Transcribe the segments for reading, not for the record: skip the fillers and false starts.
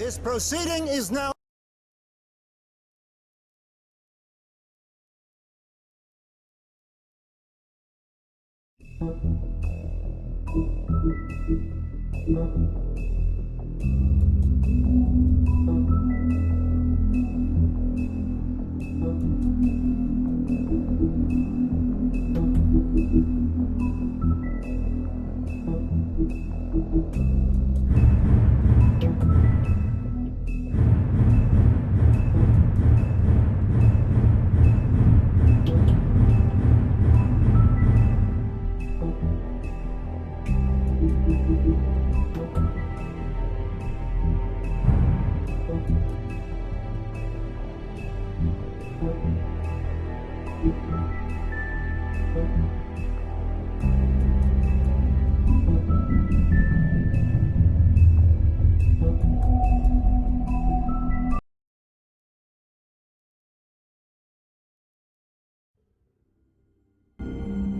This proceeding is now...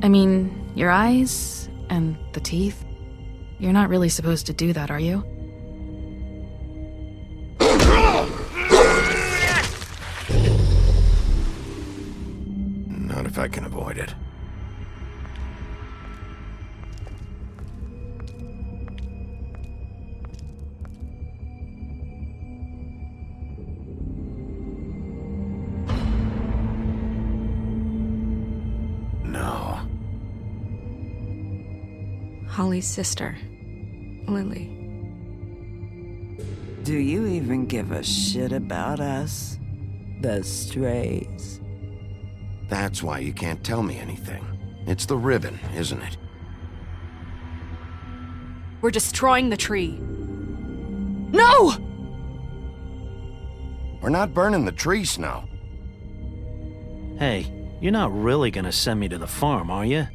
I mean, your eyes and the teeth. You're not really supposed to do that, are you? Not if I can avoid it. No. Holly's sister, Lily. Do you even give a shit about us? The Strays. That's why you can't tell me anything. It's the ribbon, isn't it? We're destroying the tree. No! We're not burning the tree, Snow. Hey, you're not really gonna send me to the farm, are you?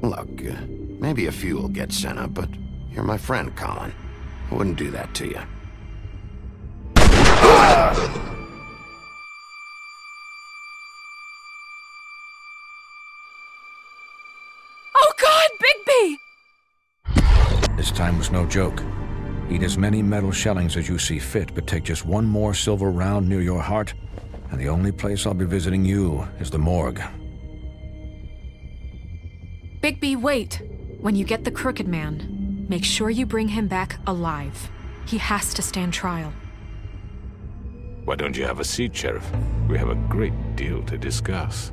Look, maybe a few will get sent up, but you're my friend, Colin. I wouldn't do that to you. Oh God, Bigby! This time was no joke. Eat as many metal shellings as you see fit, but take just one more silver round near your heart, and the only place I'll be visiting you is the morgue. Bigby, wait. When you get the Crooked Man, make sure you bring him back alive. He has to stand trial. Why don't you have a seat, Sheriff? We have a great deal to discuss.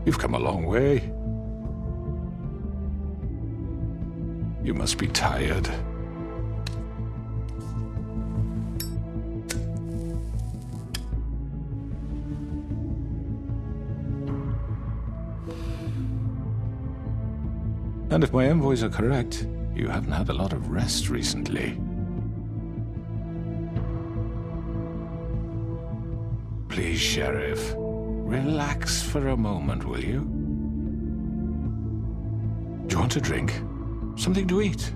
You've come a long way. You must be tired. And if my envoys are correct, you haven't had a lot of rest recently. Please, Sheriff. Relax for a moment, will you? Do you want a drink? Something to eat?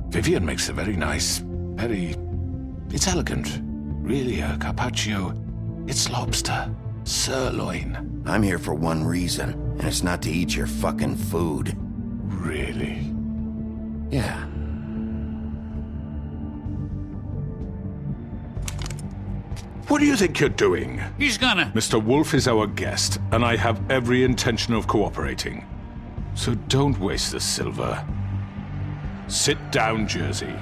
Vivian makes a very nice, it's elegant. Really, a carpaccio. It's lobster. Sirloin. I'm here for one reason, and it's not to eat your fucking food. Really? Yeah. What do you think you're doing? He's gonna... Mr. Wolf is our guest, and I have every intention of cooperating. So don't waste the silver. Sit down, Jersey.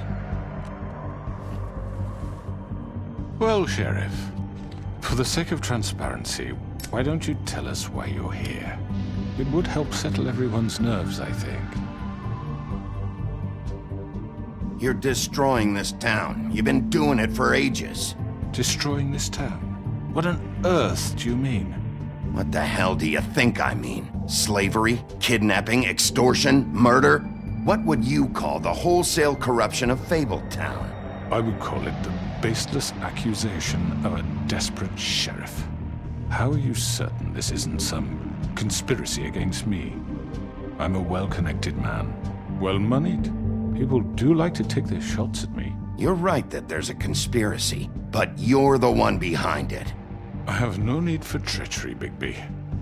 Well, Sheriff, for the sake of transparency, why don't you tell us why you're here? It would help settle everyone's nerves, I think. You're destroying this town. You've been doing it for ages. Destroying this town? What on earth do you mean? What the hell do you think I mean? Slavery? Kidnapping? Extortion? Murder? What would you call the wholesale corruption of Fabletown? I would call it the baseless accusation of a desperate sheriff. How are you certain this isn't some conspiracy against me? I'm a well-connected man. Well-moneyed. People do like to take their shots at me. You're right that there's a conspiracy, but you're the one behind it. I have no need for treachery, Bigby.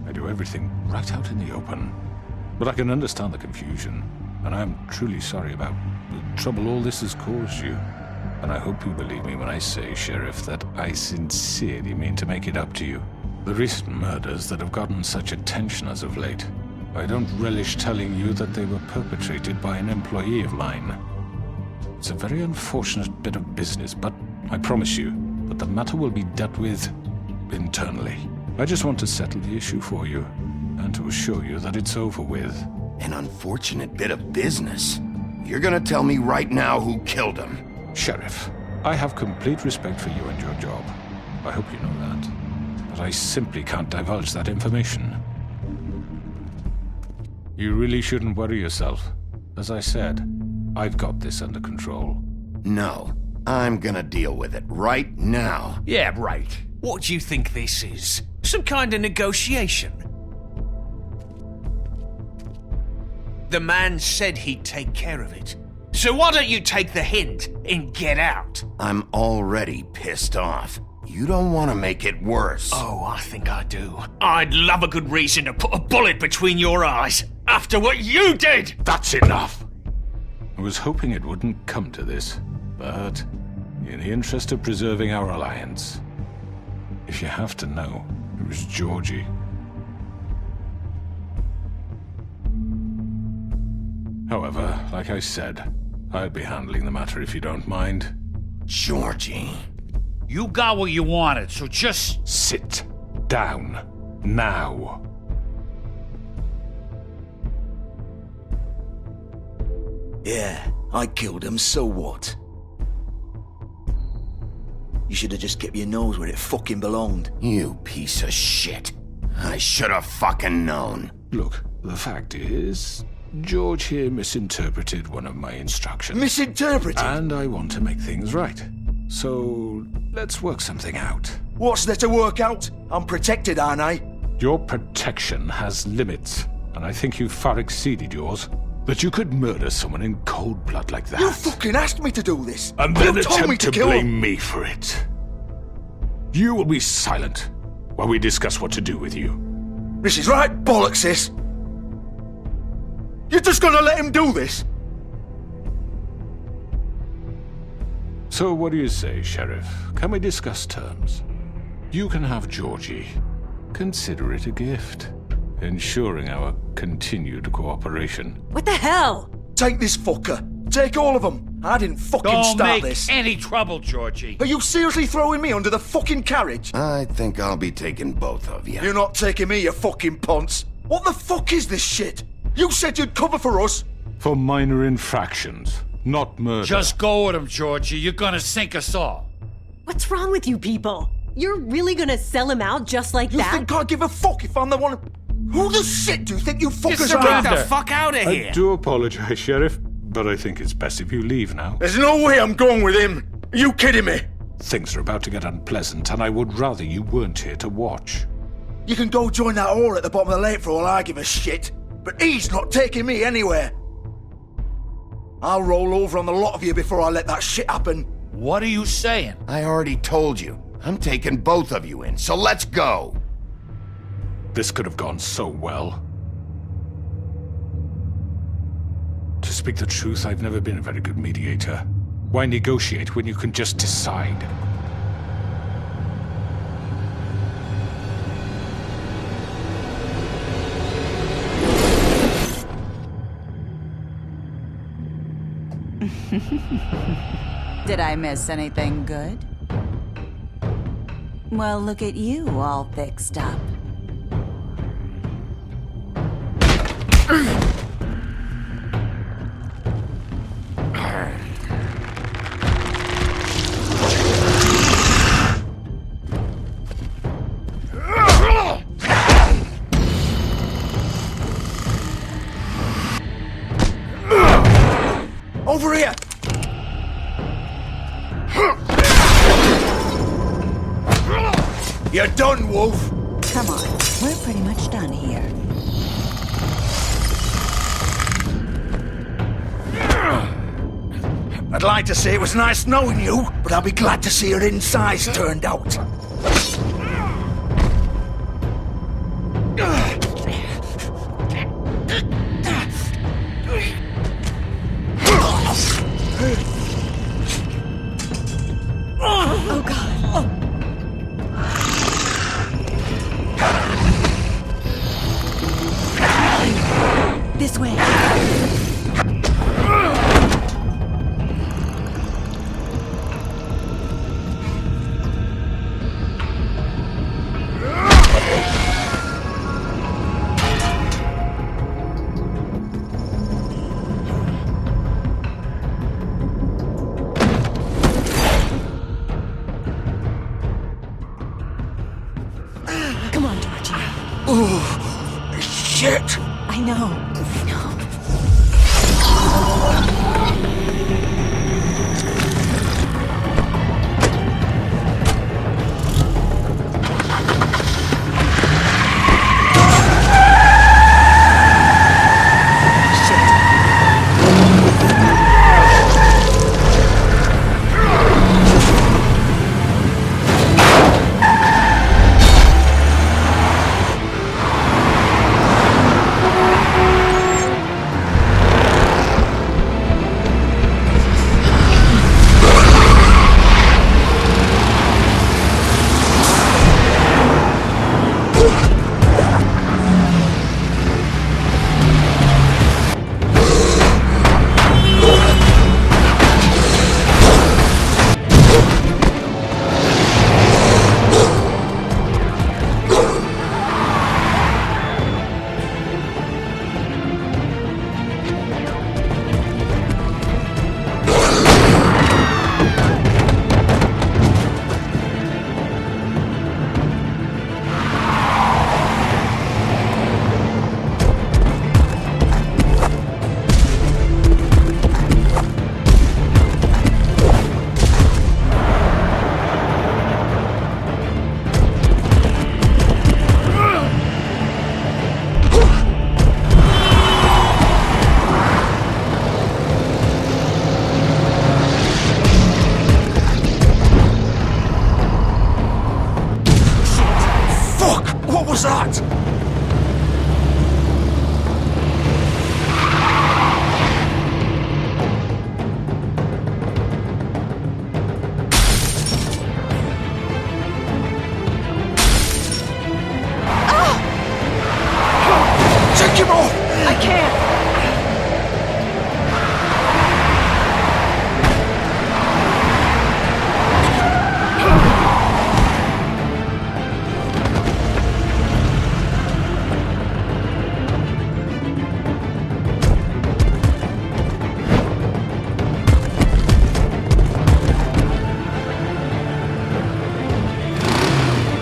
I do everything right out in the open. But I can understand the confusion, and I am truly sorry about the trouble all this has caused you. And I hope you believe me when I say, Sheriff, that I sincerely mean to make it up to you. The recent murders that have gotten such attention as of late, I don't relish telling you that they were perpetrated by an employee of mine. It's a very unfortunate bit of business, but I promise you that the matter will be dealt with internally. I just want to settle the issue for you, and to assure you that it's over with. An unfortunate bit of business? You're gonna tell me right now who killed him? Sheriff, I have complete respect for you and your job. I hope you know that. But I simply can't divulge that information. You really shouldn't worry yourself. As I said, I've got this under control. No, I'm gonna deal with it right now. Yeah, right. What do you think this is? Some kind of negotiation? The man said he'd take care of it. So why don't you take the hint and get out? I'm already pissed off. You don't want to make it worse. Oh, I think I do. I'd love a good reason to put a bullet between your eyes after what you did! That's enough! I was hoping it wouldn't come to this, but in the interest of preserving our alliance, if you have to know, it was Georgie. However, like I said, I'll be handling the matter if you don't mind. Georgie. You got what you wanted, so just... Sit down. Now. Yeah, I killed him, so what? You should have just kept your nose where it fucking belonged. You piece of shit. I should have fucking known. Look, the fact is, George here misinterpreted one of my instructions. Misinterpreted? And I want to make things right. So, let's work something out. What's there to work out? I'm protected, aren't I? Your protection has limits, and I think you've far exceeded yours. That you could murder someone in cold blood like that. You fucking asked me to do this! And then you told me attempt to kill blame him. me for it. You will be silent while we discuss what to do with you. This is right bollocks, sis. You're just gonna let him do this? So what do you say, Sheriff? Can we discuss terms? You can have Georgie. Consider it a gift, ensuring our continued cooperation. What the hell? Take this fucker. Take all of them. I didn't fucking Don't start make this. any trouble, Georgie. Are you seriously throwing me under the fucking carriage? I think I'll be taking both of you. You're not taking me, you fucking ponce. What the fuck is this shit? You said you'd cover for us. For minor infractions, not murder. Just go with him, Georgie. You're gonna sink us all. What's wrong with you people? You're really gonna sell him out just like You that? think I give a fuck if I'm the one? Who the shit do you think you fuckers Get are? the fuck out of here! I do apologize, Sheriff, but I think it's best if you leave now. There's no way I'm going with him. Are you kidding me? Things are about to get unpleasant, and I would rather you weren't here to watch. You can go join that whore at the bottom of the lake for all I give a shit. But he's not taking me anywhere. I'll roll over on the lot of you before I let that shit happen. What are you saying? I already told you. I'm taking both of you in, so let's go. This could have gone so well. To speak the truth, I've never been a very good mediator. Why negotiate when you can just decide? Did I miss anything good? Well, look at you all fixed up. Over here! You're done, Wolf! Come on, we're pretty much done here. I'd like to say it was nice knowing you, but I'll be glad to see your insides turned out. Oh, God. This way. Come on, Georgie. Oh, shit! I know. What was that? Take him off! I can't.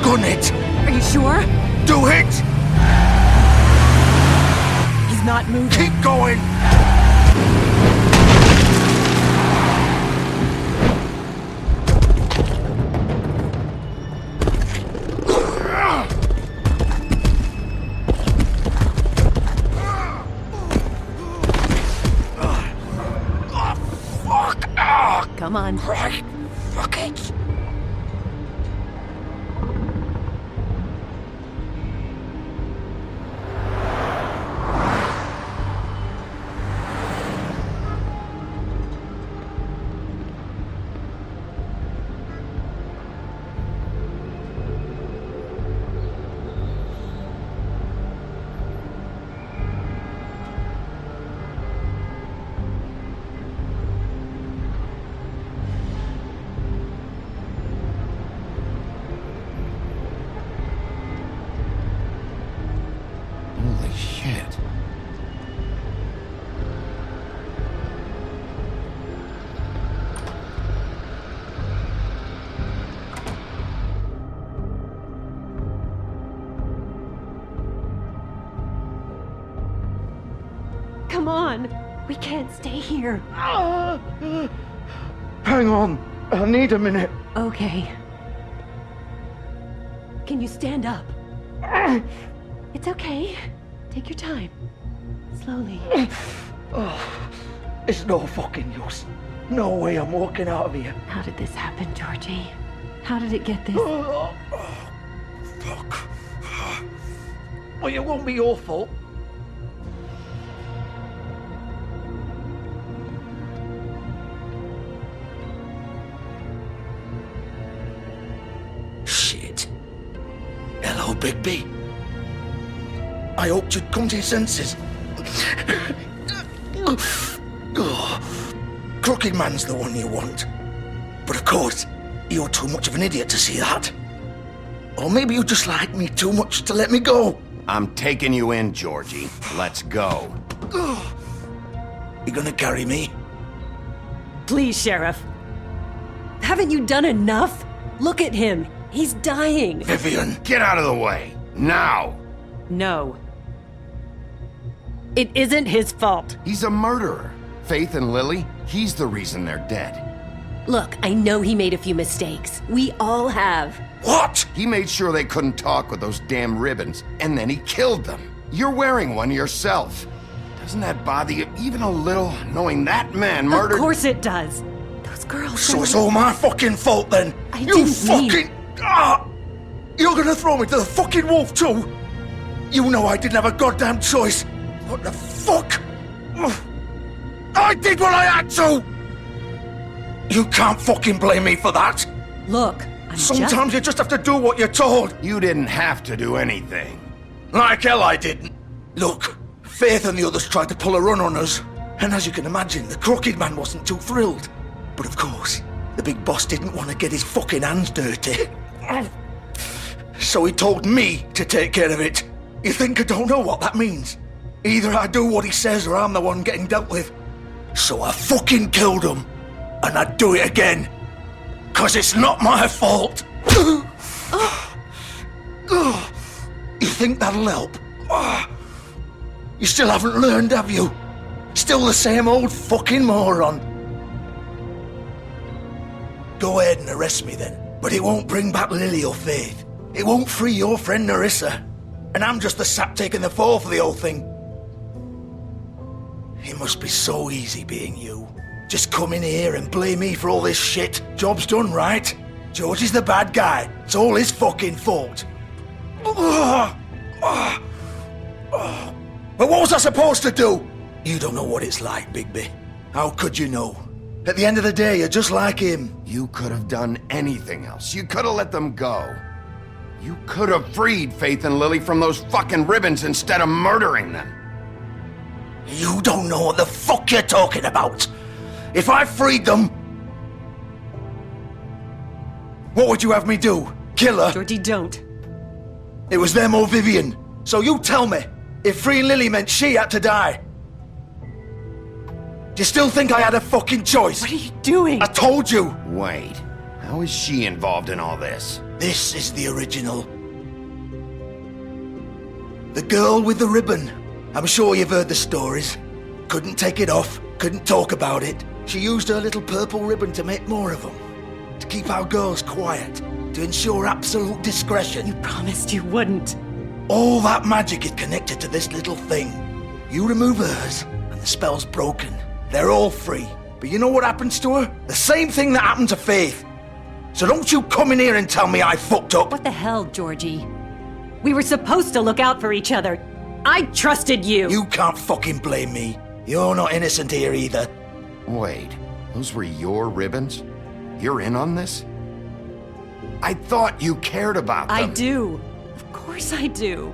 Gun it! Are you sure? Do it! He's not moving. Keep going! Come on. Right, fuck it! Holy shit. Come on. We can't stay here. Hang on. I need a minute. Okay. Can you stand up? It's okay. Take your time. Slowly. It's no fucking use. No way I'm walking out of here. How did this happen, Georgie? How did it get this? Fuck. Well, it won't be your fault. Shit. Hello, Bigby. I hoped you'd come to your senses. Crooked Man's the one you want. But of course, you're too much of an idiot to see that. Or maybe you just like me too much to let me go. I'm taking you in, Georgie. Let's go. You gonna carry me? Please, Sheriff. Haven't you done enough? Look at him. He's dying. Vivian. Get out of the way. Now. No. It isn't his fault. He's a murderer. Faith and Lily, he's the reason they're dead. Look, I know he made a few mistakes. We all have. What? He made sure they couldn't talk with those damn ribbons, and then he killed them. You're wearing one yourself. Doesn't that bother you even a little, knowing that man murdered— Of course it does. Those girls— So it's all my fucking fault then? I You didn't fucking— You're gonna throw me to the fucking wolf too? You know I didn't have a goddamn choice. What the fuck? I did what I had to! You can't fucking blame me for that. Look, Sometimes you just have to do what you're told. You didn't have to do anything. Like hell I didn't. Look, Faith and the others tried to pull a run on us. And as you can imagine, the Crooked Man wasn't too thrilled. But of course, the big boss didn't want to get his fucking hands dirty. So he told me to take care of it. You think I don't know what that means? Either I do what he says or I'm the one getting dealt with. So I fucking killed him. And I'd do it again. 'Cause it's not my fault. You think that'll help? You still haven't learned, have you? Still the same old fucking moron. Go ahead and arrest me then. But it won't bring back Lily or Faith. It won't free your friend Nerissa. And I'm just the sap taking the fall for the whole thing. It must be so easy being you. Just come in here and blame me for all this shit. Job's done, right? George is the bad guy. It's all his fucking fault. But what was I supposed to do? You don't know what it's like, Bigby. How could you know? At the end of the day, you're just like him. You could have done anything else. You could have let them go. You could have freed Faith and Lily from those fucking ribbons instead of murdering them. You don't know what the fuck you're talking about. If I freed them, what would you have me do? Kill her? Georgie, don't. It was them or Vivian. So you tell me, if freeing Lily meant she had to die, do you still think I had a fucking choice? What are you doing? I told you. Wait, how is she involved in all this? This is the original. The girl with the ribbon. I'm sure you've heard the stories. Couldn't take it off, couldn't talk about it. She used her little purple ribbon to make more of them. To keep our girls quiet. To ensure absolute discretion. You promised you wouldn't. All that magic is connected to this little thing. You remove hers, and the spell's broken. They're all free. But you know what happens to her? The same thing that happened to Faith. So don't you come in here and tell me I fucked up. What the hell, Georgie? We were supposed to look out for each other. I trusted you. You can't fucking blame me. You're not innocent here either. Wait, those were your ribbons? You're in on this? I thought you cared about them. I do. Of course I do.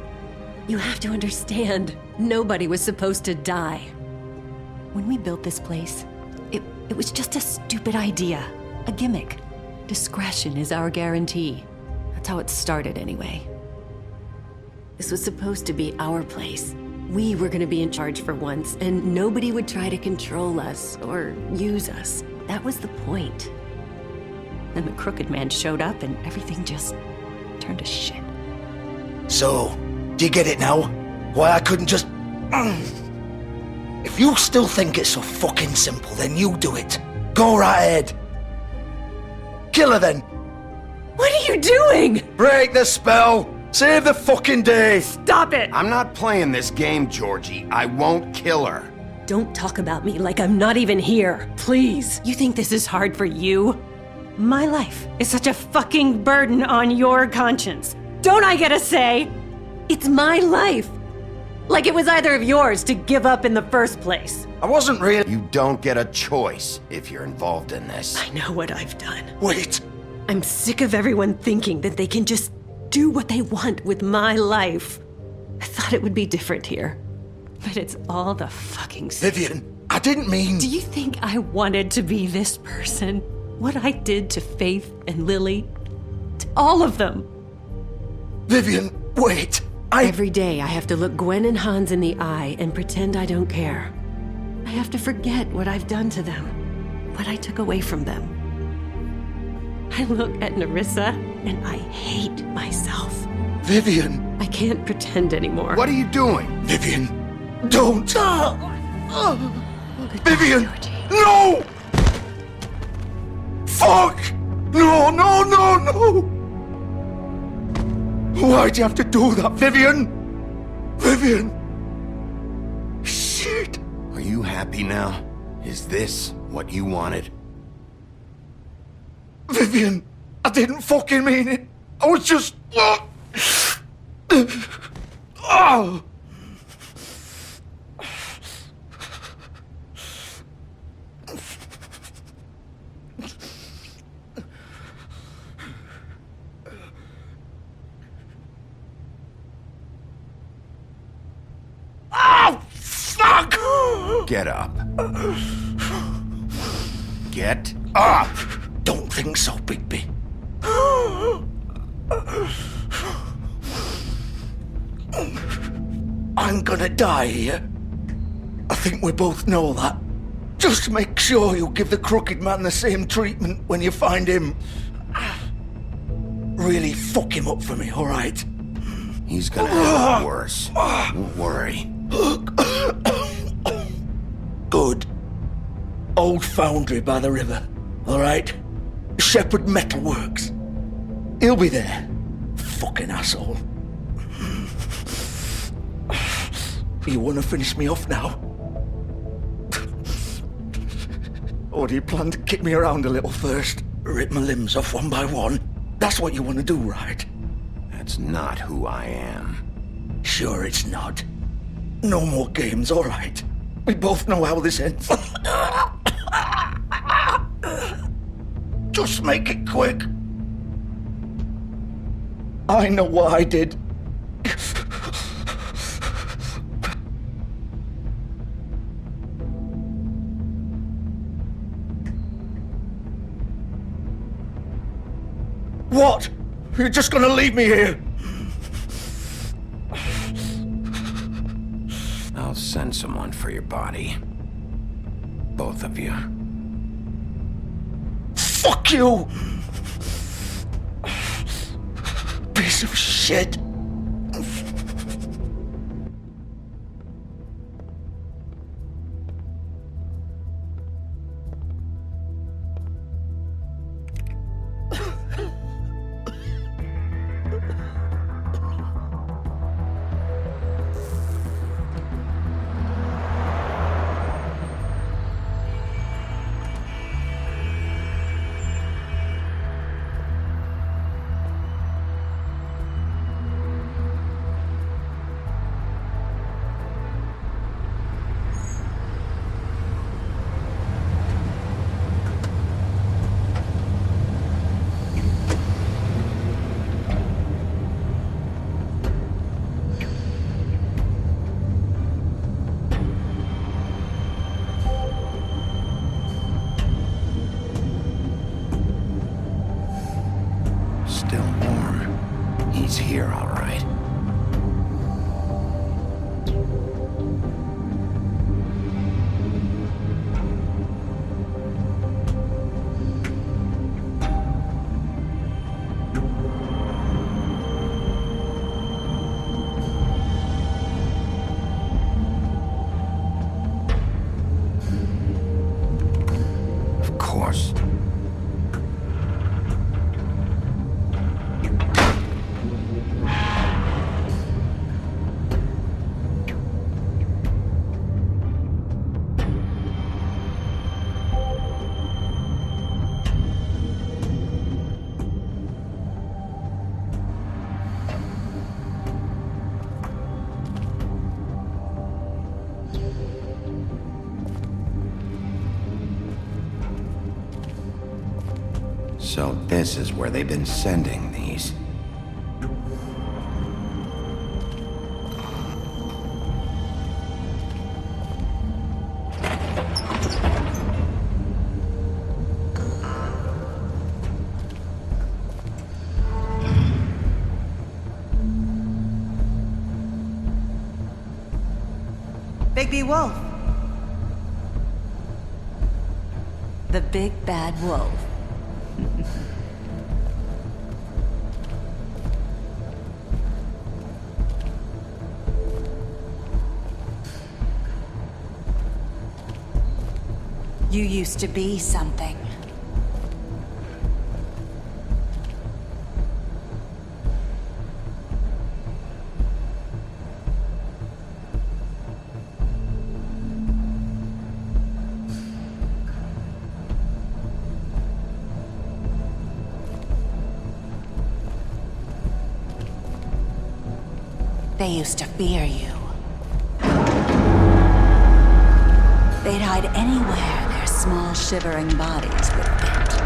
You have to understand, nobody was supposed to die. When we built this place, it was just a stupid idea. A gimmick. Discretion is our guarantee. That's how it started anyway. This was supposed to be our place. We were gonna be in charge for once, and nobody would try to control us or use us. That was the point. Then the Crooked Man showed up and everything just turned to shit. So, do you get it now? Why I couldn't just... If you still think it's so fucking simple, then you do it. Go right ahead. Kill her then. What are you doing? Break the spell. Save the fucking day. Stop it! I'm not playing this game, Georgie. I won't kill her. Don't talk about me like I'm not even here. Please. You think this is hard for you? My life is such a fucking burden on your conscience. Don't I get a say? It's my life. Like it was either of yours to give up in the first place. I wasn't really. You don't get a choice if you're involved in this. I know what I've done. Wait. I'm sick of everyone thinking that they can just do what they want with my life. I thought it would be different here. But it's all the fucking same. Vivian, I didn't mean. Do you think I wanted to be this person? What I did to Faith and Lily? To all of them. Vivian, wait. Every day I have to look Gwen and Hans in the eye and pretend I don't care. I have to forget what I've done to them, what I took away from them. I look at Nerissa and I hate myself. Vivian. I can't pretend anymore. What are you doing? Vivian, don't. Vivian, no! Fuck! No, no, no, no! Why'd you have to do that, Vivian? Vivian! Shit! Are you happy now? Is this what you wanted? Vivian, I didn't fucking mean it. I was just... Oh! Fuck! Get up. Get up! Don't think so, Bigby. I'm gonna die here. I think we both know that. Just make sure you give the crooked man the same treatment when you find him. Really fuck him up for me, alright? He's gonna have it worse. Don't worry. Good. Old foundry by the river, alright? Shepherd Metalworks. He'll be there. Fucking asshole. You wanna finish me off now? Or do you plan to kick me around a little first? Rip my limbs off one by one? That's what you wanna do, right? That's not who I am. Sure it's not. No more games, alright? We both know how this ends. Just make it quick. I know what I did. What? You're just gonna leave me here? I'll send someone for your body. Both of you. Fuck you! Piece of shit. course. So this is where they've been sending these. Bigby Wolf. The big bad wolf. You used to be something. They used to fear you. They'd hide anywhere their small, shivering bodies would fit.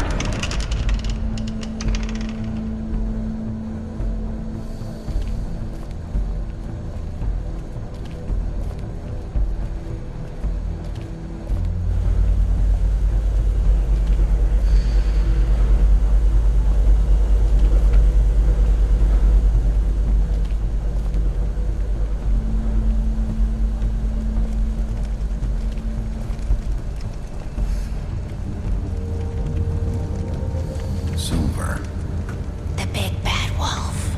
Silver. The big bad wolf.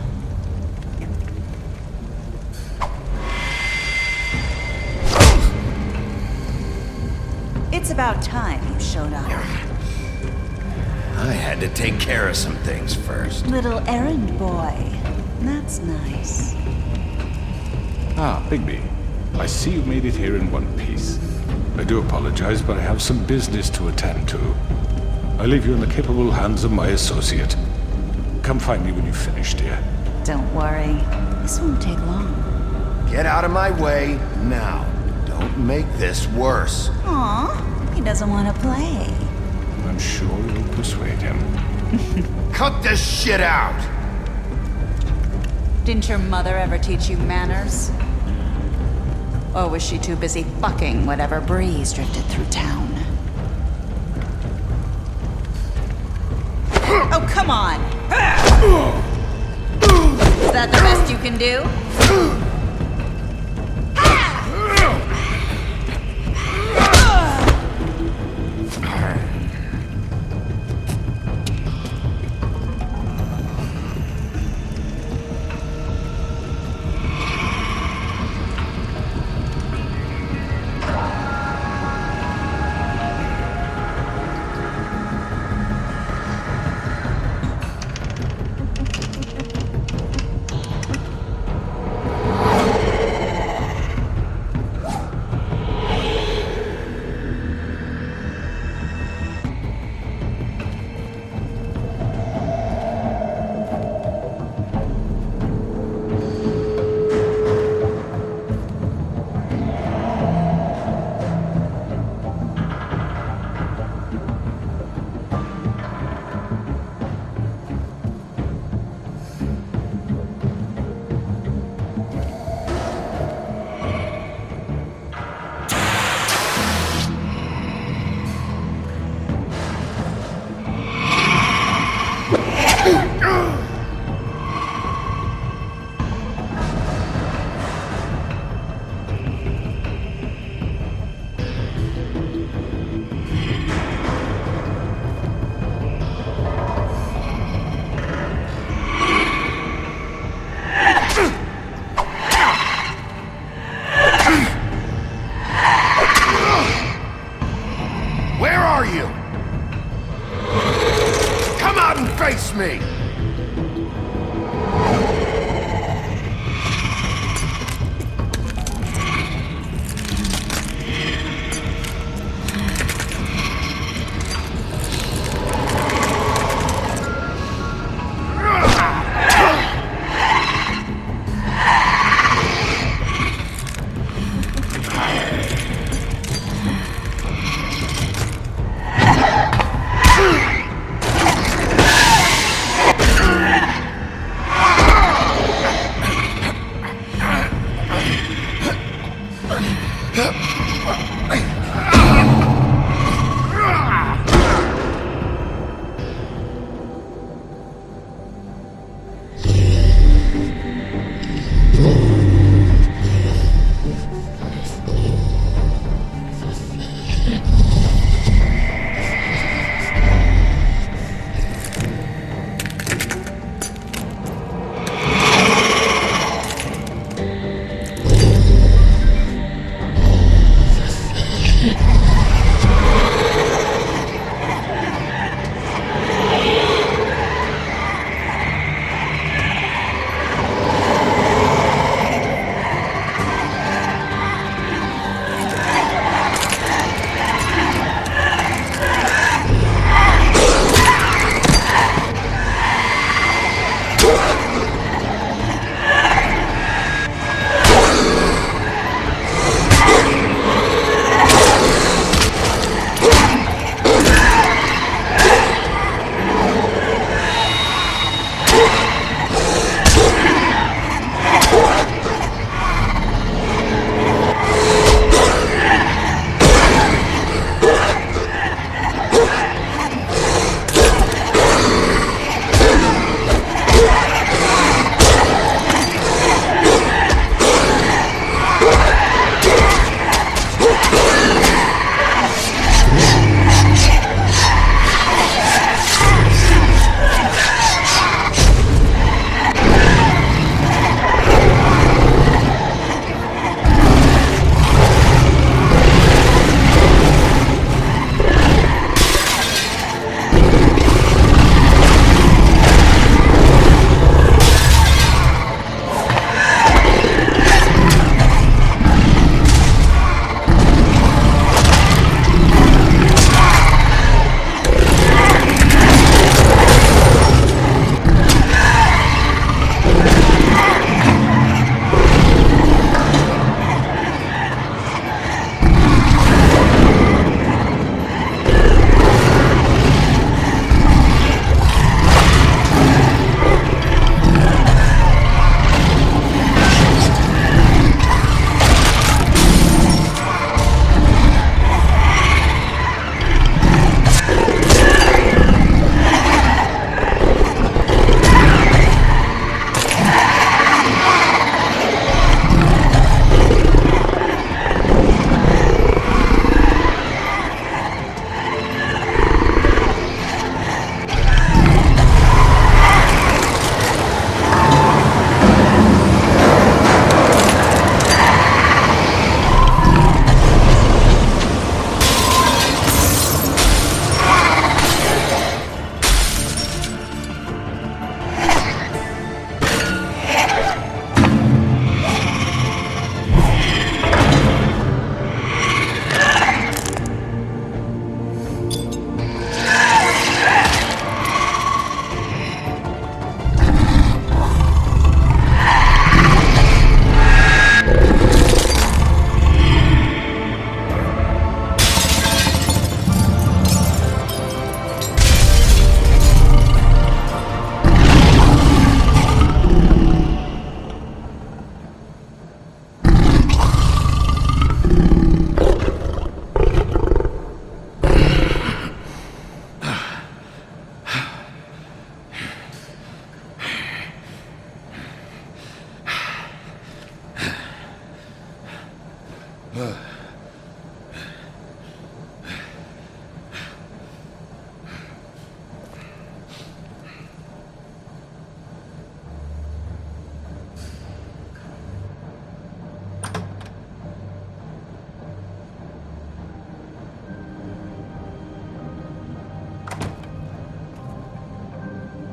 It's about time you showed up. I had to take care of some things first. Little errand boy. That's nice. Ah, Bigby. I see you made it here in one piece. I do apologize, but I have some business to attend to. I leave you in the capable hands of my associate. Come find me when you've finished, dear. Don't worry. This won't take long. Get out of my way now. Don't make this worse. Aw, he doesn't want to play. I'm sure you'll persuade him. Cut this shit out! Didn't your mother ever teach you manners? Or was she too busy fucking whatever breeze drifted through town? Oh, come on! Is that the best you can do? out and face me!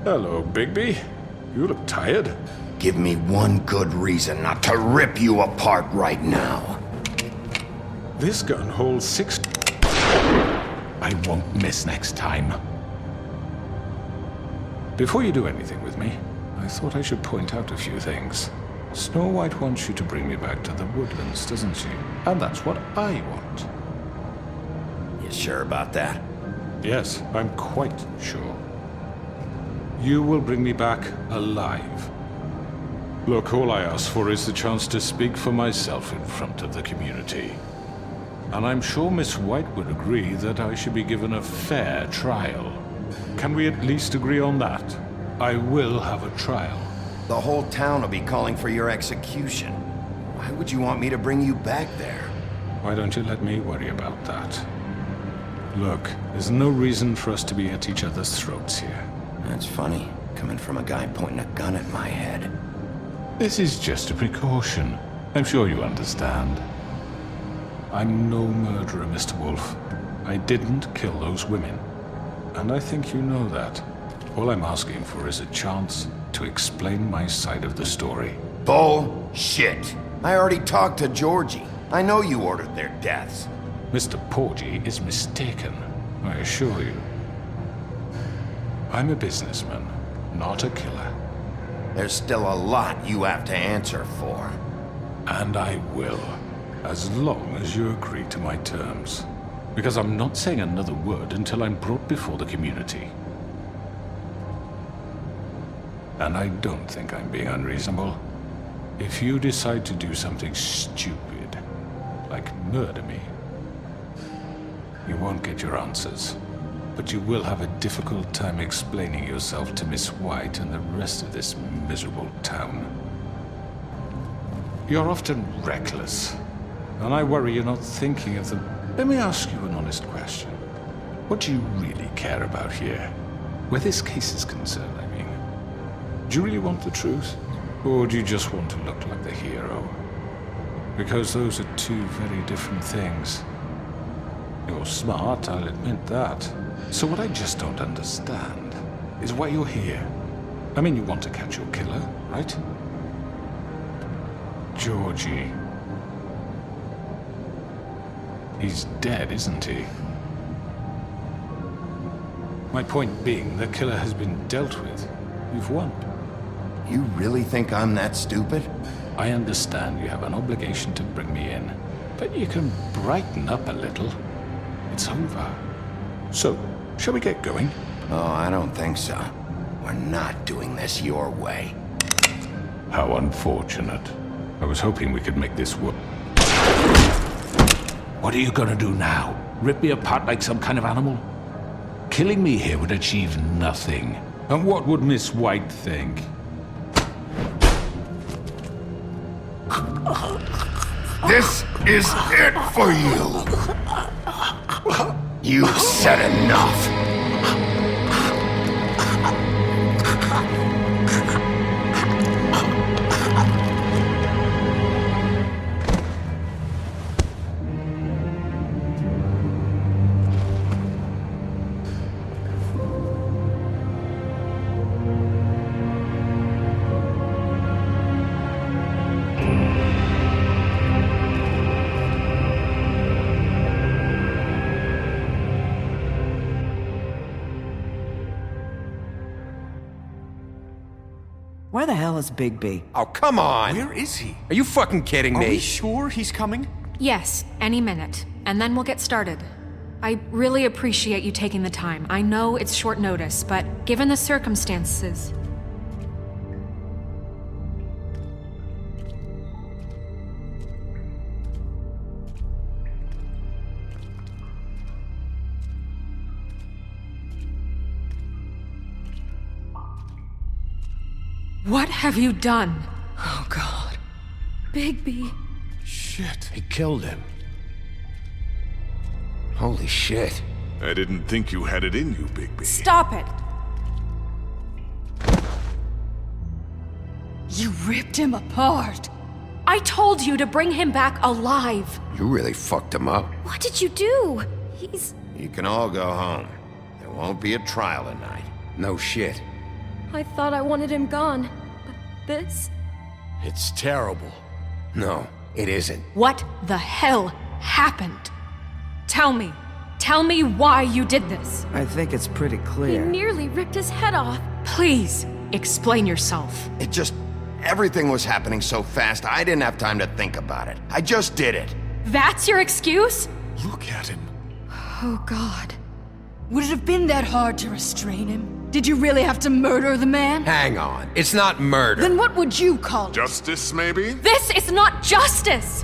Hello, Bigby. You look tired. Give me one good reason not to rip you apart right now. This gun holds 6... I won't miss next time. Before you do anything with me, I thought I should point out a few things. Snow White wants you to bring me back to the woodlands, doesn't she? And that's what I want. You sure about that? Yes, I'm quite sure. You will bring me back alive. Look, all I ask for is the chance to speak for myself in front of the community. And I'm sure Miss White would agree that I should be given a fair trial. Can we at least agree on that? I will have a trial. The whole town will be calling for your execution. Why would you want me to bring you back there? Why don't you let me worry about that? Look, there's no reason for us to be at each other's throats here. That's funny, coming from a guy pointing a gun at my head. This is just a precaution. I'm sure you understand. I'm no murderer, Mr. Wolf. I didn't kill those women. And I think you know that. All I'm asking for is a chance to explain my side of the story. Bullshit. I already talked to Georgie. I know you ordered their deaths. Mr. Porgy is mistaken, I assure you. I'm a businessman, not a killer. There's still a lot you have to answer for. And I will, as long as you agree to my terms. Because I'm not saying another word until I'm brought before the community. And I don't think I'm being unreasonable. If you decide to do something stupid, like murder me, you won't get your answers. But you will have a difficult time explaining yourself to Miss White and the rest of this miserable town. You're often reckless, and I worry you're not thinking of the... Let me ask you an honest question. What do you really care about here? Where this case is concerned, I mean. Do you really want the truth? Or do you just want to look like the hero? Because those are two very different things. You're smart, I'll admit that. So what I just don't understand is why you're here. I mean, you want to catch your killer, right? Georgie. He's dead, isn't he? My point being, the killer has been dealt with. You've won. You really think I'm that stupid? I understand you have an obligation to bring me in, but you can brighten up a little. It's over. So, shall we get going? Oh, I don't think so. We're not doing this your way. How unfortunate. I was hoping we could make this work. What are you gonna do now? Rip me apart like some kind of animal? Killing me here would achieve nothing. And what would Miss White think? This is it for you. You've said enough. Where the hell is Bigby? Oh, come on! Where is he? Are you fucking kidding me? Are we sure he's coming? Yes, any minute. And then we'll get started. I really appreciate you taking the time. I know it's short notice, but given the circumstances... What have you done? Oh, God. Bigby. Shit, he killed him. Holy shit. I didn't think you had it in you, Bigby. Stop it! You ripped him apart. I told you to bring him back alive. You really fucked him up. What did you do? He's... You can all go home. There won't be a trial tonight. No shit. I thought I wanted him gone. But this? It's terrible. No, it isn't. What the hell happened? Tell me. Tell me why you did this. I think it's pretty He clear. nearly ripped his head off. Please, explain yourself. It just... everything was happening so fast, I didn't have time to think about it. I just did it. That's your excuse? Look at him. Oh, God. Would it have been that hard to restrain him? Did you really have to murder the man? Hang on. It's not murder. Then what would you call it? Justice, maybe? This is not justice!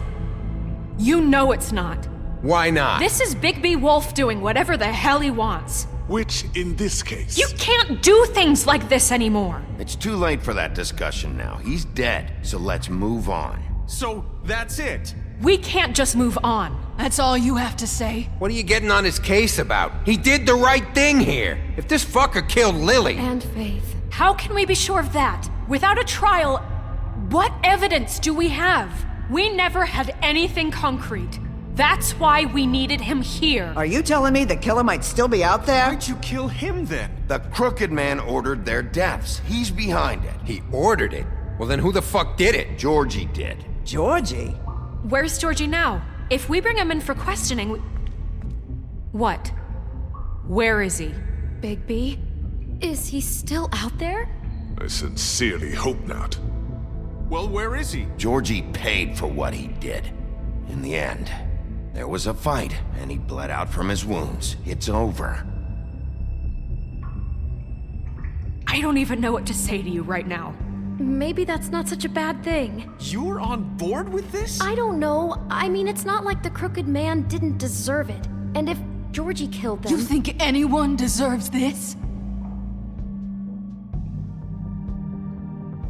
You know it's not. Why not? This is Bigby Wolf doing whatever the hell he wants. Which, in this case... You can't do things like this anymore. It's too late for that discussion now. He's dead, so let's move on. So that's it. We can't just move on. That's all you have to say? What are you getting on his case about? He did the right thing here. If this fucker killed Lily... And Faith. How can we be sure of that? Without a trial, what evidence do we have? We never had anything concrete. That's why we needed him here. Are you telling me the killer might still be out there? Why'd you kill him then? The Crooked Man ordered their deaths. He's behind it. He ordered it? Well, then who the fuck did it? Georgie did. Georgie? Where's Georgie now? If we bring him in for questioning, What? Where is he? Bigby? Is he still out there? I sincerely hope not. Well, where is he? Georgie paid for what he did. In the end, there was a fight, and he bled out from his wounds. It's over. I don't even know what to say to you right now. Maybe that's not such a bad thing. You're on board with this? I don't know. I mean, it's not like the Crooked Man didn't deserve it. And if Georgie killed them... You think anyone deserves this?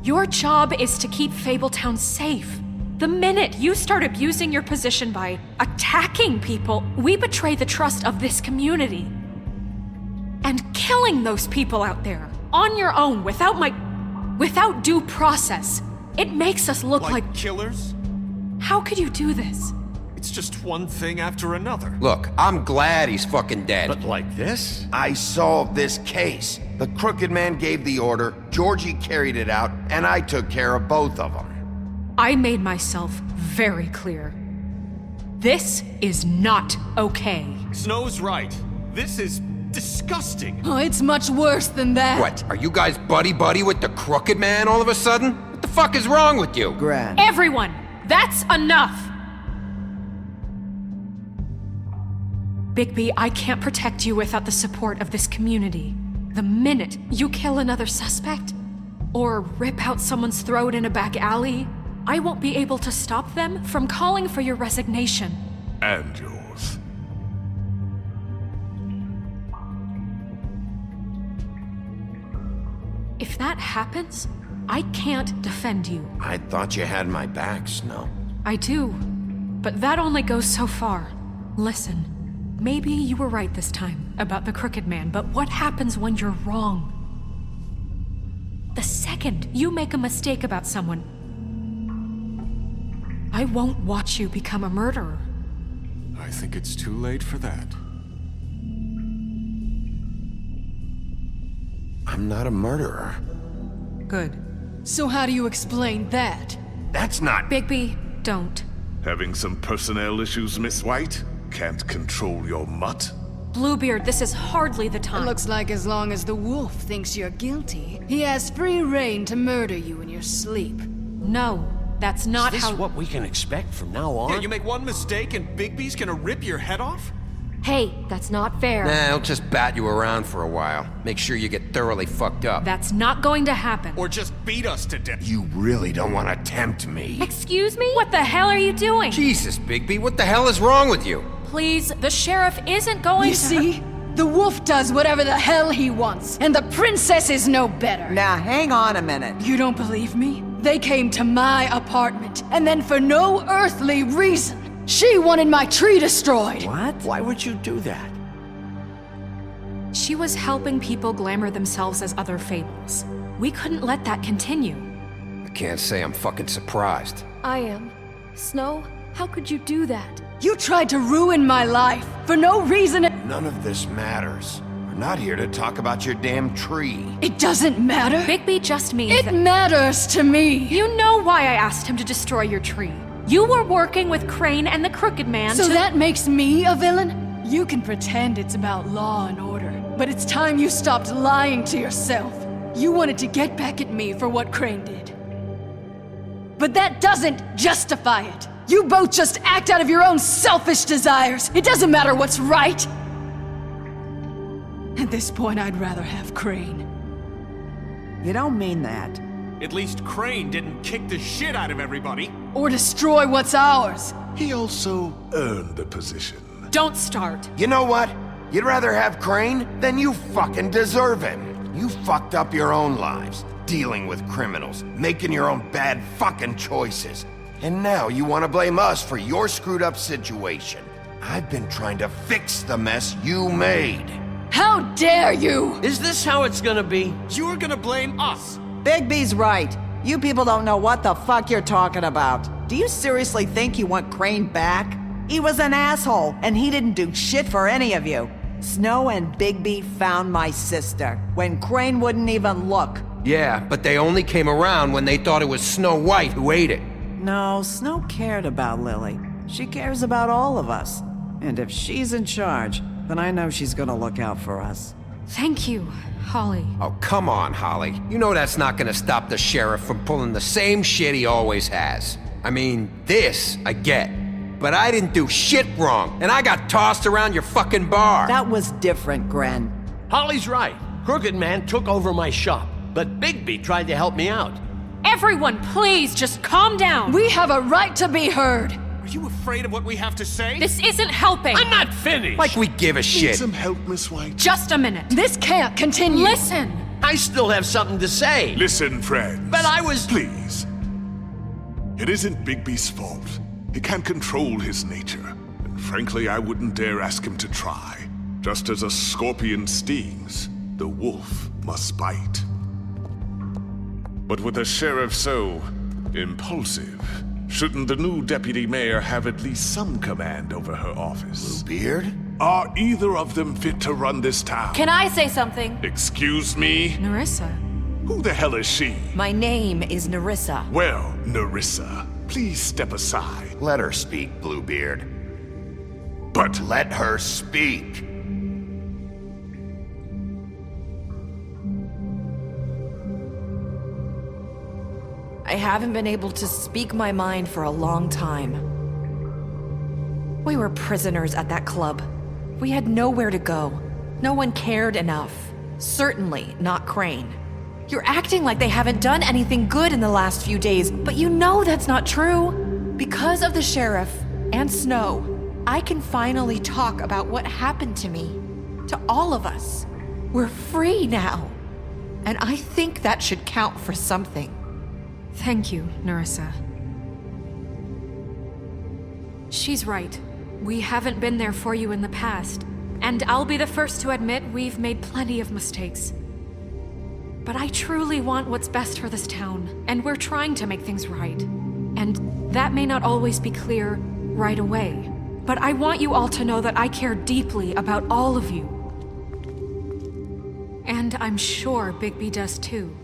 Your job is to keep Fabletown safe. The minute you start abusing your position by attacking people, we betray the trust of this community. And killing those people out there, on your own, without due process, it makes us look like killers? How could you do this? It's just one thing after another. Look, I'm glad he's fucking dead. But like this? I solved this case. The Crooked Man gave the order, Georgie carried it out, and I took care of both of them. I made myself very clear. This is not okay. Snow's right. This is disgusting. Oh, it's much worse than that. What, are you guys buddy-buddy with the Crooked Man all of a sudden? What the fuck is wrong with you? Gran. Everyone, that's enough! Bigby, I can't protect you without the support of this community. The minute you kill another suspect, or rip out someone's throat in a back alley, I won't be able to stop them from calling for your resignation. And yours. If that happens, I can't defend you. I thought you had my back, Snow. I do, but that only goes so far. Listen, maybe you were right this time about the Crooked Man, but what happens when you're wrong? The second you make a mistake about someone, I won't watch you become a murderer. I think it's too late for that. I'm not a murderer. Good. So how do you explain that? That's not... Bigby, don't. Having some personnel issues, Miss White? Can't control your mutt? Bluebeard, this is hardly the time. It looks like as long as the wolf thinks you're guilty, he has free reign to murder you in your sleep. No, that's not Is how- this what we can expect from now on? Yeah, you make one mistake and Bigby's gonna rip your head off? Hey, that's not fair. Nah, I'll just bat you around for a while. Make sure you get thoroughly fucked up. That's not going to happen. Or just beat us to death? You really don't want to tempt me. Excuse me? What the hell are you doing? Jesus, Bigby, what the hell is wrong with you? Please, the sheriff isn't going You to... see? The wolf does whatever the hell he wants, and the princess is no better. Now, hang on a minute. You don't believe me? They came to my apartment, and then for no earthly reason, she wanted my tree destroyed. What? Why would you do that? She was helping people glamour themselves as other fables. We couldn't let that continue. I can't say I'm fucking surprised. I am. Snow, how could you do that? You tried to ruin my life for no reason. None of this matters. We're not here to talk about your damn tree. It doesn't matter. Bigby just means It matters to me. You know why I asked him to destroy your tree. You were working with Crane and the Crooked Man So to— that makes me a villain? You can pretend it's about law and order, but it's time you stopped lying to yourself. You wanted to get back at me for what Crane did. But that doesn't justify it. You both just act out of your own selfish desires. It doesn't matter what's right. At this point, I'd rather have Crane. You don't mean that. At least Crane didn't kick the shit out of everybody. Or destroy what's ours. He also earned the position. Don't start. You know what? You'd rather have Crane? Then you fucking deserve him. You fucked up your own lives, dealing with criminals, making your own bad fucking choices. And now you want to blame us for your screwed up situation. I've been trying to fix the mess you made. How dare you! Is this how it's gonna be? You're gonna blame us. Bigby's right. You people don't know what the fuck you're talking about. Do you seriously think you want Crane back? He was an asshole, and he didn't do shit for any of you. Snow and Bigby found my sister, when Crane wouldn't even look. Yeah, but they only came around when they thought it was Snow White who ate it. No, Snow cared about Lily. She cares about all of us. And if she's in charge, then I know she's gonna look out for us. Thank you, Holly. Oh, come on, Holly. You know that's not gonna stop the sheriff from pulling the same shit he always has. I mean, this I get. But I didn't do shit wrong, and I got tossed around your fucking bar. That was different, Gren. Holly's right. Crooked Man took over my shop, but Bigby tried to help me out. Everyone, please, just calm down. We have a right to be heard. Are you afraid of what we have to say? This isn't helping. I'm not finished. Like we give a Need shit. some help, Miss White? Just a minute. This can't continue. Listen. I still have something to say. Listen, friends. But I was... Please. It isn't Bigby's fault. He can't control his nature. And frankly, I wouldn't dare ask him to try. Just as a scorpion stings, the wolf must bite. But with a sheriff so impulsive, shouldn't the new deputy mayor have at least some command over her office? Bluebeard? Are either of them fit to run this town? Can I say something? Excuse me? Nerissa. Who the hell is she? My name is Nerissa. Well, Nerissa, please step aside. Let her speak, Bluebeard. But let her speak. I haven't been able to speak my mind for a long time. We were prisoners at that club. We had nowhere to go. No one cared enough. Certainly not Crane. You're acting like they haven't done anything good in the last few days, but you know that's not true. Because of the sheriff and Snow, I can finally talk about what happened to me. To all of us. We're free now. And I think that should count for something. Thank you, Nerissa. She's right. We haven't been there for you in the past. And I'll be the first to admit we've made plenty of mistakes. But I truly want what's best for this town, and we're trying to make things right. And that may not always be clear right away. But I want you all to know that I care deeply about all of you. And I'm sure Bigby does too.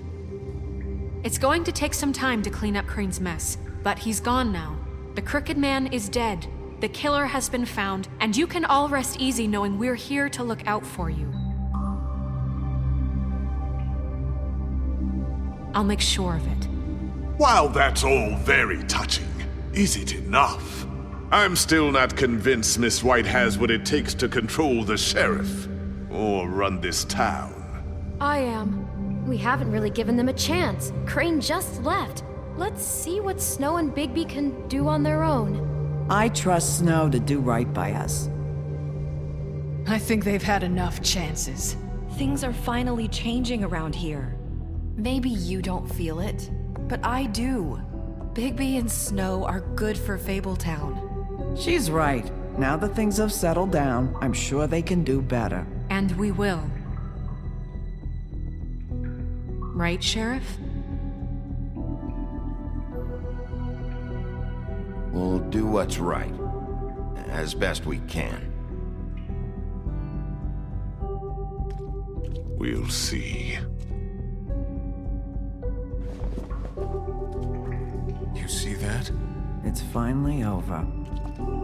It's going to take some time to clean up Crane's mess, but he's gone now. The Crooked Man is dead, the killer has been found, and you can all rest easy knowing we're here to look out for you. I'll make sure of it. while that's all very touching, is it enough? I'm still not convinced Miss White has what it takes to control the sheriff, or run this town. I am. We haven't really given them a chance. Crane just left. Let's see what Snow and Bigby can do on their own. I trust Snow to do right by us. I think they've had enough chances. Things are finally changing around here. Maybe you don't feel it, but I do. Bigby and Snow are good for Fabletown. She's right. Now that things have settled down, I'm sure they can do better. And we will. Right, Sheriff? We'll do what's right, as best we can. We'll see. You see that? It's finally over.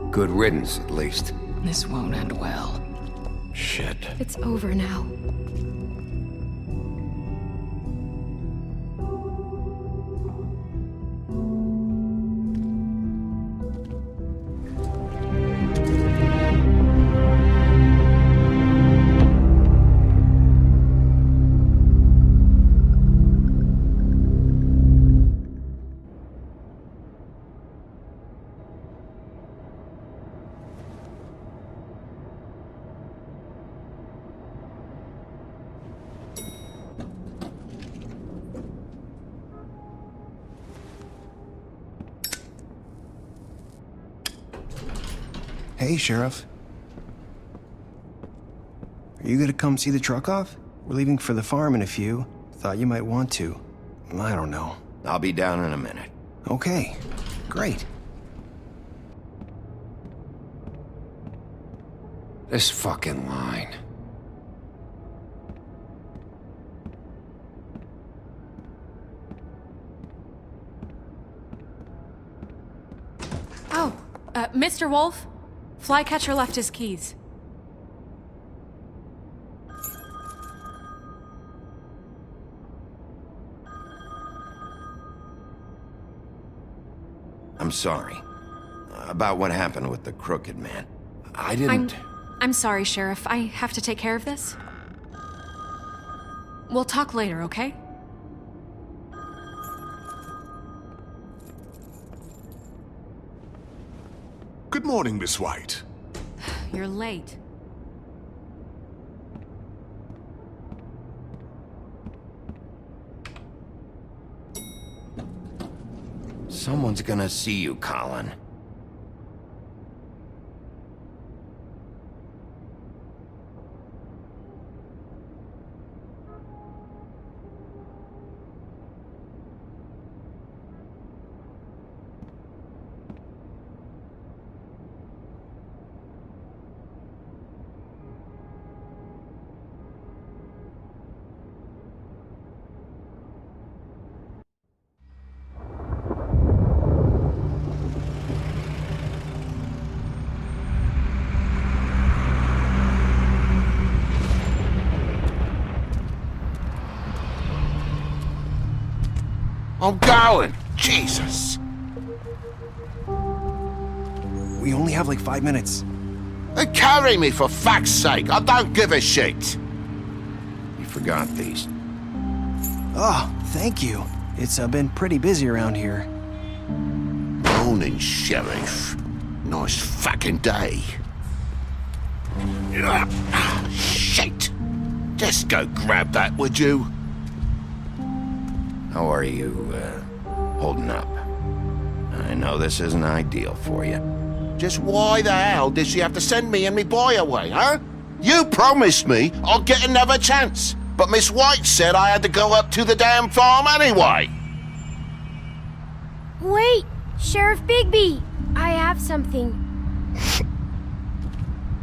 Good riddance, at least. This won't end well. Shit. It's over now. Hey, Sheriff. Are you gonna come see the truck off? We're leaving for the farm in a few. Thought you might want to. I don't know. I'll be down in a minute. Okay, great. This fucking line. Oh, Mr. Wolf? Flycatcher left his keys. I'm sorry. About what happened with the Crooked Man. I didn't... I'm sorry, Sheriff. I have to take care of this. We'll talk later, okay? Good morning, Miss White. You're late. Someone's gonna see you, Colin. I'm going! Jesus! We only have like 5 minutes. Carry me, for fuck's sake! I don't give a shit! You forgot these. Oh, thank you. It's been pretty busy around here. Morning, Sheriff. Nice fucking day. Shit! Just go grab that, would you? How are you, holding up? I know this isn't ideal for you. Just why the hell did she have to send me and me boy away, huh? You promised me I'd get another chance, but Miss White said I had to go up to the damn farm anyway. Wait! Sheriff Bigby! I have something.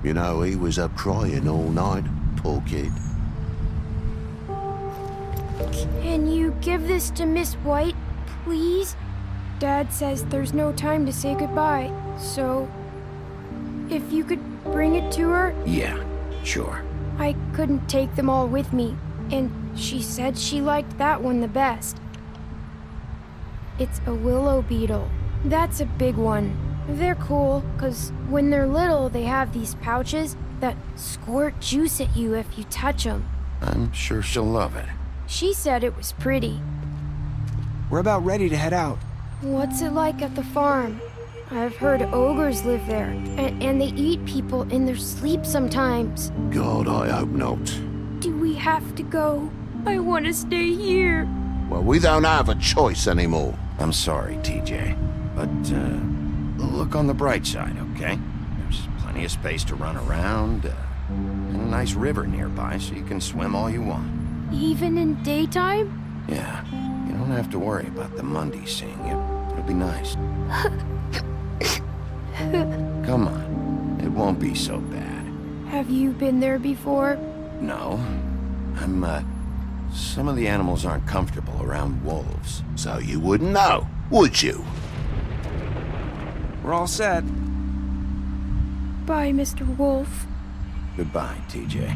You know, he was up crying all night, poor kid. Can you give this to Miss White, please? Dad says there's no time to say goodbye, so if you could bring it to her? Yeah, sure. I couldn't take them all with me, and she said she liked that one the best. It's a willow beetle. That's a big one. They're cool, 'cause when they're little, they have these pouches that squirt juice at you if you touch them. I'm sure she'll love it. She said it was pretty. We're about ready to head out. What's it like at the farm? I've heard ogres live there, and they eat people in their sleep sometimes. God, I hope not. Do we have to go? I want to stay here. Well, we don't have a choice anymore. I'm sorry, TJ, but look on the bright side, okay? There's plenty of space to run around, and a nice river nearby so you can swim all you want. Even in daytime? Yeah, you don't have to worry about the Mundies seeing you. It'll be nice. Come on, it won't be so bad. Have you been there before? No, Some of the animals aren't comfortable around wolves. So you wouldn't know, would you? We're all set. Bye, Mr. Wolf. Goodbye, TJ.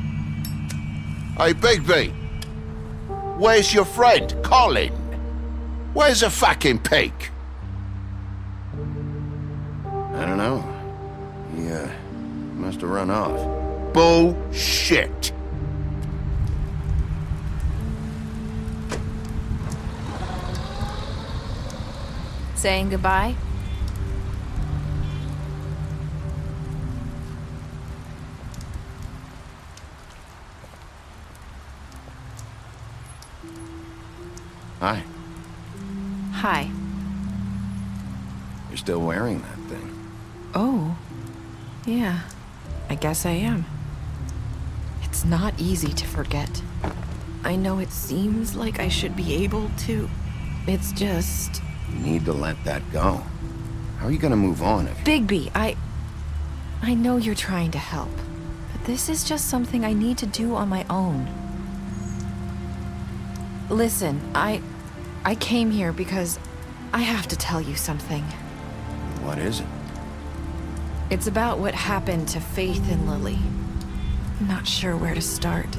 Hey, Bigby! Where's your friend, Colin? Where's the fucking pig? I don't know. He, must have run off. Bullshit! Saying goodbye? Hi. Hi. You're still wearing that thing. Oh. Yeah. I guess I am. It's not easy to forget. I know it seems like I should be able to. It's just... You need to let that go. How are you gonna move on if... Bigby, I know you're trying to help, but this is just something I need to do on my own. Listen, I came here because I have to tell you something. What is it? It's about what happened to Faith and Lily. I'm not sure where to start.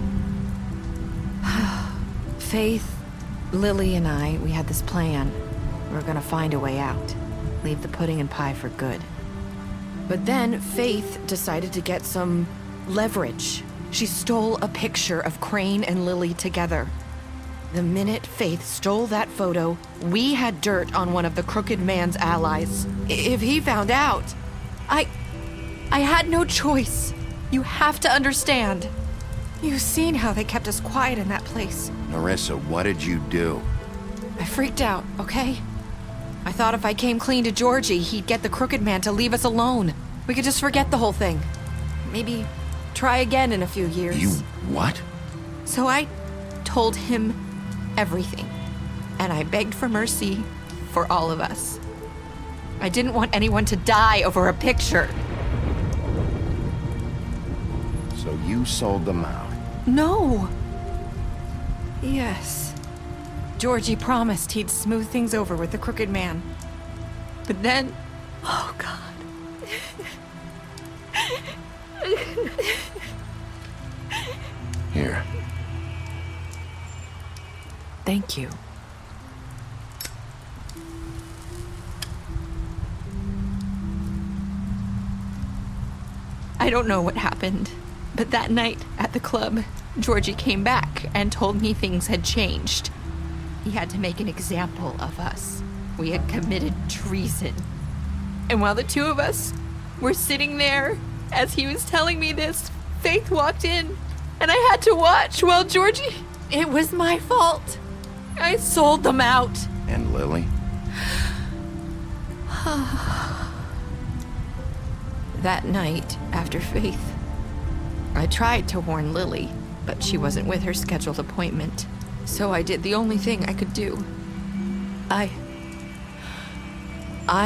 Faith, Lily, and I, we had this plan. We were gonna find a way out. Leave the pudding and pie for good. But then Faith decided to get some leverage. She stole a picture of Crane and Lily together. The minute Faith stole that photo, we had dirt on one of the Crooked Man's allies. If he found out, I had no choice. You have to understand. You've seen how they kept us quiet in that place. Nerissa, what did you do? I freaked out, okay? I thought if I came clean to Georgie, he'd get the Crooked Man to leave us alone. We could just forget the whole thing. Maybe try again in a few years. You what? So I told him everything. And I begged for mercy for all of us. I didn't want anyone to die over a picture. So you sold them out? No. Yes. Georgie promised he'd smooth things over with the Crooked Man. But then... Oh, God. Here. Thank you. I don't know what happened, but that night at the club, Georgie came back and told me things had changed. He had to make an example of us. We had committed treason. And while the two of us were sitting there, as he was telling me this, Faith walked in, and I had to watch while Georgie... It was my fault. I sold them out. And Lily? That night, after Faith, I tried to warn Lily, but she wasn't with her scheduled appointment. So I did the only thing I could do. I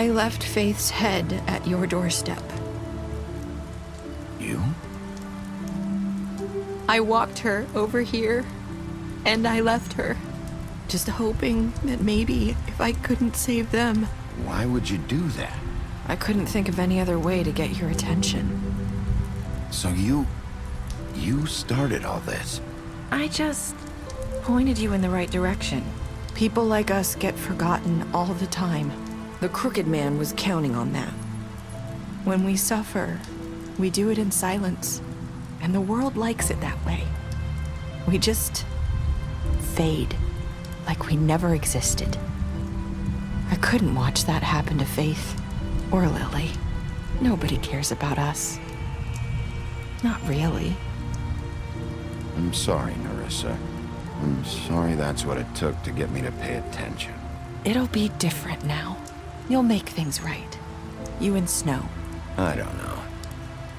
left Faith's head at your doorstep. You? I walked her over here, and I left her, just hoping that maybe if I couldn't save them... Why would you do that? I couldn't think of any other way to get your attention. So you started all this? I just pointed you in the right direction. People like us get forgotten all the time. The Crooked Man was counting on that. When we suffer, we do it in silence, and the world likes it that way. We just fade, like we never existed. I couldn't watch that happen to Faith or Lily. Nobody cares about us. Not really. I'm sorry, Nerissa. I'm sorry that's what it took to get me to pay attention. It'll be different now. You'll make things right. You and Snow. I don't know.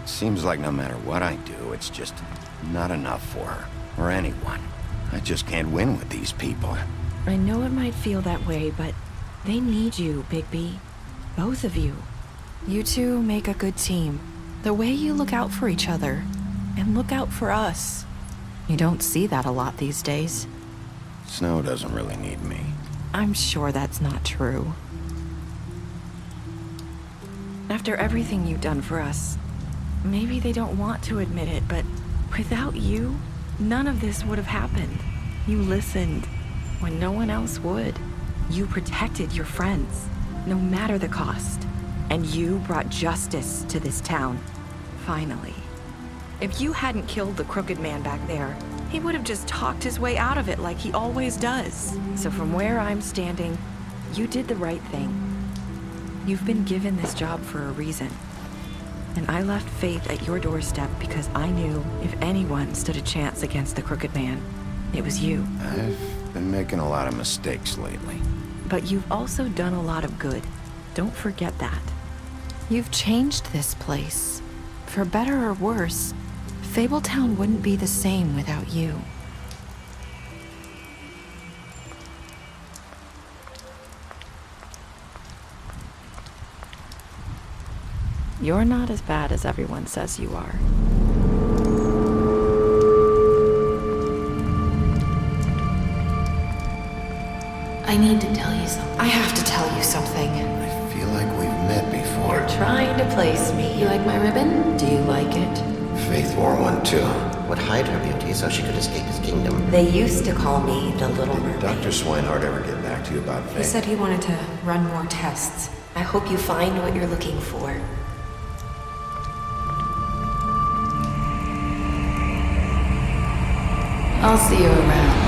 Seems like no matter what I do, it's just not enough for her, or anyone. I just can't win with these people. I know it might feel that way, but they need you, Bigby. Both of you. You two make a good team. The way you look out for each other, and look out for us. You don't see that a lot these days. Snow doesn't really need me. I'm sure that's not true. After everything you've done for us, maybe they don't want to admit it, but without you, none of this would have happened. You listened when no one else would. You protected your friends, no matter the cost. And you brought justice to this town, finally. If you hadn't killed the crooked man back there, he would have just talked his way out of it like he always does. So from where I'm standing, you did the right thing. You've been given this job for a reason. And I left Faith at your doorstep because I knew if anyone stood a chance against the crooked man, it was you. I've been making a lot of mistakes lately. But you've also done a lot of good. Don't forget that. You've changed this place. For better or worse, Fabletown wouldn't be the same without you. You're not as bad as everyone says you are. I need to tell you something. I have to tell you something. I feel like we've met before. You're trying to place me. You like my ribbon? Do you like it? Faith wore one too. Would hide her beauty so she could escape his kingdom. They used to call me the Little Mermaid. Dr. Swinehart ever get back to you about Faith? He said he wanted to run more tests. I hope you find what you're looking for. I'll see you around.